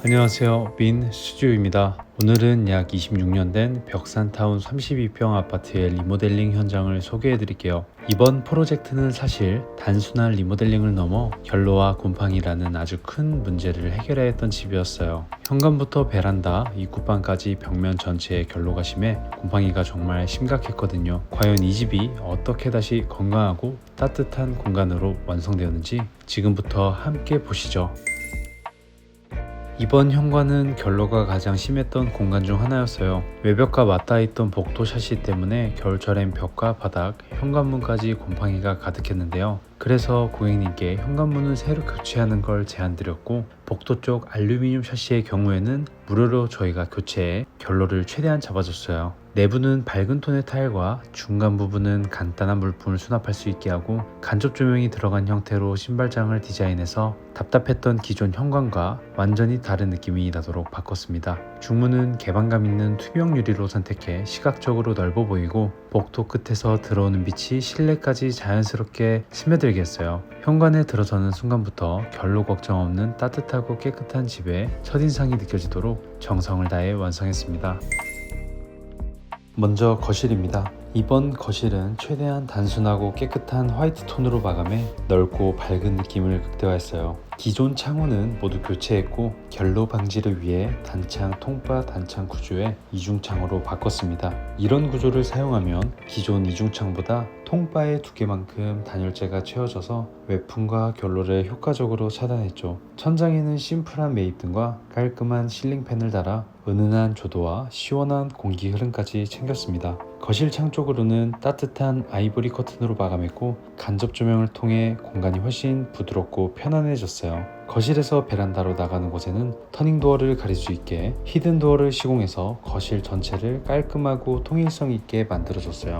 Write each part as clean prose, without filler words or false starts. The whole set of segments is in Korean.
안녕하세요. 민스튜디오입니다. 오늘은 약 26년 된 벽산타운 32평 아파트의 리모델링 현장을 소개해 드릴게요. 이번 프로젝트는 사실 단순한 리모델링을 넘어 결로와 곰팡이라는 아주 큰 문제를 해결해야 했던 집이었어요. 현관부터 베란다, 입구방까지 벽면 전체에 결로가 심해 곰팡이가 정말 심각했거든요. 과연 이 집이 어떻게 다시 건강하고 따뜻한 공간으로 완성되었는지 지금부터 함께 보시죠. 이번 현관은 결로가 가장 심했던 공간 중 하나였어요. 외벽과 맞닿아 있던 복도 샤시 때문에 겨울철엔 벽과 바닥, 현관문까지 곰팡이가 가득했는데요. 그래서 고객님께 현관문을 새로 교체하는 걸 제안드렸고, 복도 쪽 알루미늄 샤시의 경우에는 무료로 저희가 교체해 결로를 최대한 잡아줬어요. 내부는 밝은 톤의 타일과 중간 부분은 간단한 물품을 수납할 수 있게 하고, 간접 조명이 들어간 형태로 신발장을 디자인해서 답답했던 기존 현관과 완전히 다른 느낌이 나도록 바꿨습니다. 중문은 개방감 있는 투명 유리로 선택해 시각적으로 넓어 보이고, 복도 끝에서 들어오는 빛이 실내까지 자연스럽게 스며들게 했어요. 현관에 들어서는 순간부터 결로 걱정 없는 따뜻하고 깨끗한 집의 첫인상이 느껴지도록 정성을 다해 완성했습니다. 먼저 거실입니다. 이번 거실은 최대한 단순하고 깨끗한 화이트 톤으로 마감해 넓고 밝은 느낌을 극대화했어요. 기존 창호는 모두 교체했고, 결로 방지를 위해 단창 통바 단창 구조의 이중창으로 바꿨습니다. 이런 구조를 사용하면 기존 이중창보다 통바의 두께만큼 단열재가 채워져서 외풍과 결로를 효과적으로 차단했죠. 천장에는 심플한 매입등과 깔끔한 실링팬을 달아 은은한 조도와 시원한 공기 흐름까지 챙겼습니다. 거실 창 쪽으로는 따뜻한 아이보리 커튼으로 마감했고, 간접 조명을 통해 공간이 훨씬 부드럽고 편안해졌어요. 거실에서 베란다로 나가는 곳에는 터닝도어를 가릴 수 있게 히든도어를 시공해서 거실 전체를 깔끔하고 통일성 있게 만들어줬어요.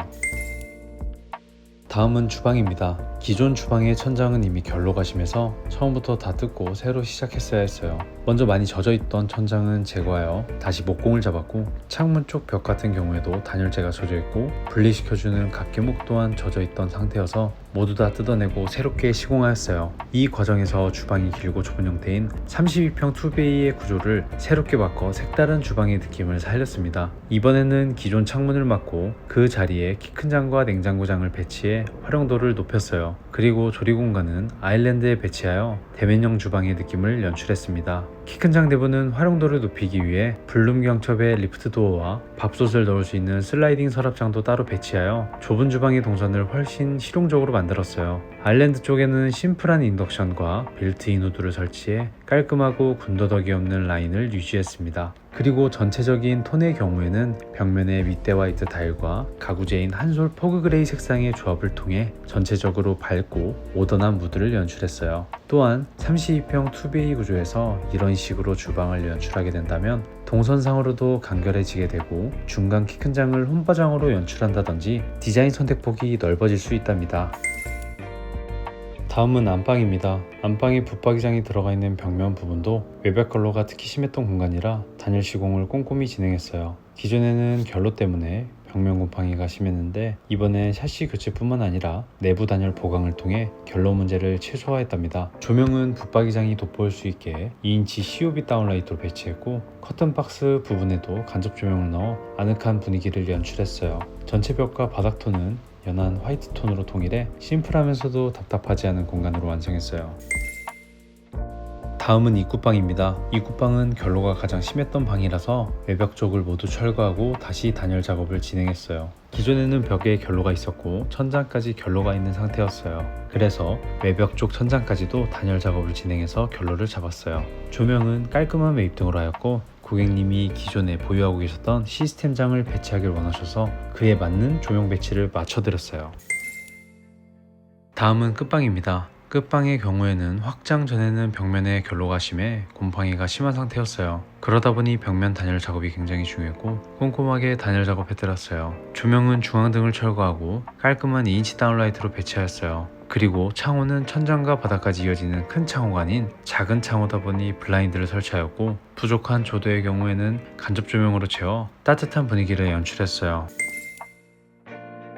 다음은 주방입니다. 기존 주방의 천장은 이미 결로가 심해서 처음부터 다 뜯고 새로 시작했어야 했어요. 먼저 많이 젖어있던 천장은 제거하여 다시 목공을 잡았고, 창문 쪽 벽 같은 경우에도 단열재가 젖어있고 분리시켜주는 각계목 또한 젖어있던 상태여서 모두 다 뜯어내고 새롭게 시공하였어요. 이 과정에서 주방이 길고 좁은 형태인 32평 2베이의 구조를 새롭게 바꿔 색다른 주방의 느낌을 살렸습니다. 이번에는 기존 창문을 막고 그 자리에 키 큰 장과 냉장고장을 배치해 활용도를 높였어요. 그리고 조리 공간은 아일랜드에 배치하여 대면형 주방의 느낌을 연출했습니다. 키 큰 장 내부는 활용도를 높이기 위해 블룸 경첩의 리프트 도어와 밥솥을 넣을 수 있는 슬라이딩 서랍장도 따로 배치하여 좁은 주방의 동선을 훨씬 실용적으로 만들었어요. 아일랜드 쪽에는 심플한 인덕션과 빌트인 후드를 설치해 깔끔하고 군더더기 없는 라인을 유지했습니다. 그리고 전체적인 톤의 경우에는 벽면에 밑대 화이트 타일과 가구재인 한솔 포그 그레이 색상의 조합을 통해 전체적으로 밝고 모던한 무드를 연출했어요. 또한 32평 2베이 구조에서 이런 식으로 주방을 연출하게 된다면 동선상으로도 간결해지게 되고, 중간 키 큰 장을 홈바장으로 연출한다든지 디자인 선택폭이 넓어질 수 있답니다. 다음은 안방입니다. 안방에 붙박이장이 들어가 있는 벽면 부분도 외벽 결로가 특히 심했던 공간이라 단열 시공을 꼼꼼히 진행했어요. 기존에는 결로 때문에 벽면 곰팡이가 심했는데, 이번엔 샤시 교체뿐만 아니라 내부 단열 보강을 통해 결로 문제를 최소화했답니다. 조명은 붙박이장이 돋보일 수 있게 2인치 COB 다운라이트로 배치했고, 커튼 박스 부분에도 간접 조명을 넣어 아늑한 분위기를 연출했어요. 전체 벽과 바닥 톤은 연한 화이트 톤으로 통일해 심플하면서도 답답하지 않은 공간으로 완성했어요. 다음은 입구방입니다. 입구방은 결로가 가장 심했던 방이라서 외벽 쪽을 모두 철거하고 다시 단열 작업을 진행했어요. 기존에는 벽에 결로가 있었고 천장까지 결로가 있는 상태였어요. 그래서 외벽 쪽 천장까지도 단열 작업을 진행해서 결로를 잡았어요. 조명은 깔끔한 매입등으로 하였고, 고객님이 기존에 보유하고 계셨던 시스템장을 배치하길 원하셔서 그에 맞는 조명 배치를 맞춰드렸어요. 다음은 끝방입니다. 끝방의 경우에는 확장 전에는 벽면에 결로가 심해 곰팡이가 심한 상태였어요. 그러다 보니 벽면 단열 작업이 굉장히 중요했고 꼼꼼하게 단열 작업해드렸어요. 조명은 중앙등을 철거하고 깔끔한 2인치 다운라이트로 배치하였어요. 그리고 창호는 천장과 바닥까지 이어지는 큰 창호가 아닌 작은 창호다 보니 블라인드를 설치하였고, 부족한 조도의 경우에는 간접 조명으로 채워 따뜻한 분위기를 연출했어요.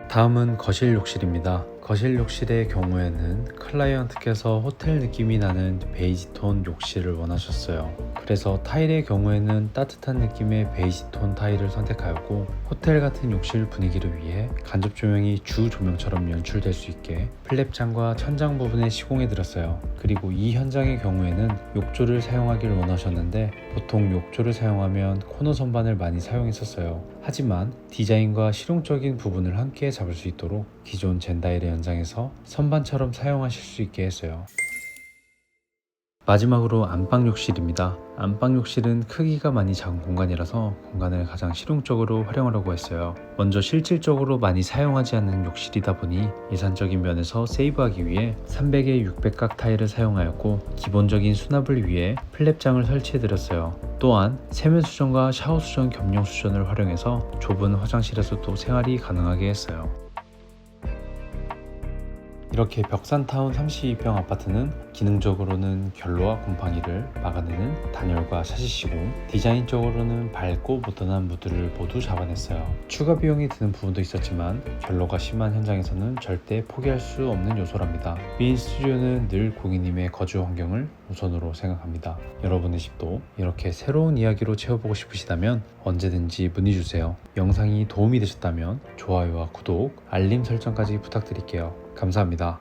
다음은 거실 욕실입니다. 거실 욕실의 경우에는 클라이언트께서 호텔 느낌이 나는 베이지톤 욕실을 원하셨어요. 그래서 타일의 경우에는 따뜻한 느낌의 베이지톤 타일을 선택하였고, 호텔 같은 욕실 분위기를 위해 간접 조명이 주 조명처럼 연출될 수 있게 플랩장과 천장 부분에 시공해 드렸어요. 그리고 이 현장의 경우에는 욕조를 사용하길 원하셨는데, 보통 욕조를 사용하면 코너 선반을 많이 사용했었어요. 하지만 디자인과 실용적인 부분을 함께 잡을 수 있도록 기존 젠다일의 연장에서 선반처럼 사용하실 수 있게 했어요. 마지막으로 안방 욕실입니다. 안방 욕실은 크기가 많이 작은 공간이라서 공간을 가장 실용적으로 활용하려고 했어요. 먼저 실질적으로 많이 사용하지 않는 욕실이다 보니 예산적인 면에서 세이브하기 위해 300에 600각 타일을 사용하였고, 기본적인 수납을 위해 플랩장을 설치해 드렸어요. 또한 세면 수전과 샤워 수전 겸용 수전을 활용해서 좁은 화장실에서도 생활이 가능하게 했어요. 이렇게 벽산타운 32평 아파트는 기능적으로는 결로와 곰팡이를 막아내는 단열과 샤시 시공, 디자인적으로는 밝고 모던한 무드를 모두 잡아냈어요. 추가 비용이 드는 부분도 있었지만 결로가 심한 현장에서는 절대 포기할 수 없는 요소랍니다. 미인 스튜디오는 늘 고객님의 거주 환경을 우선으로 생각합니다. 여러분의 집도 이렇게 새로운 이야기로 채워보고 싶으시다면 언제든지 문의주세요. 영상이 도움이 되셨다면 좋아요와 구독, 알림 설정까지 부탁드릴게요. 감사합니다.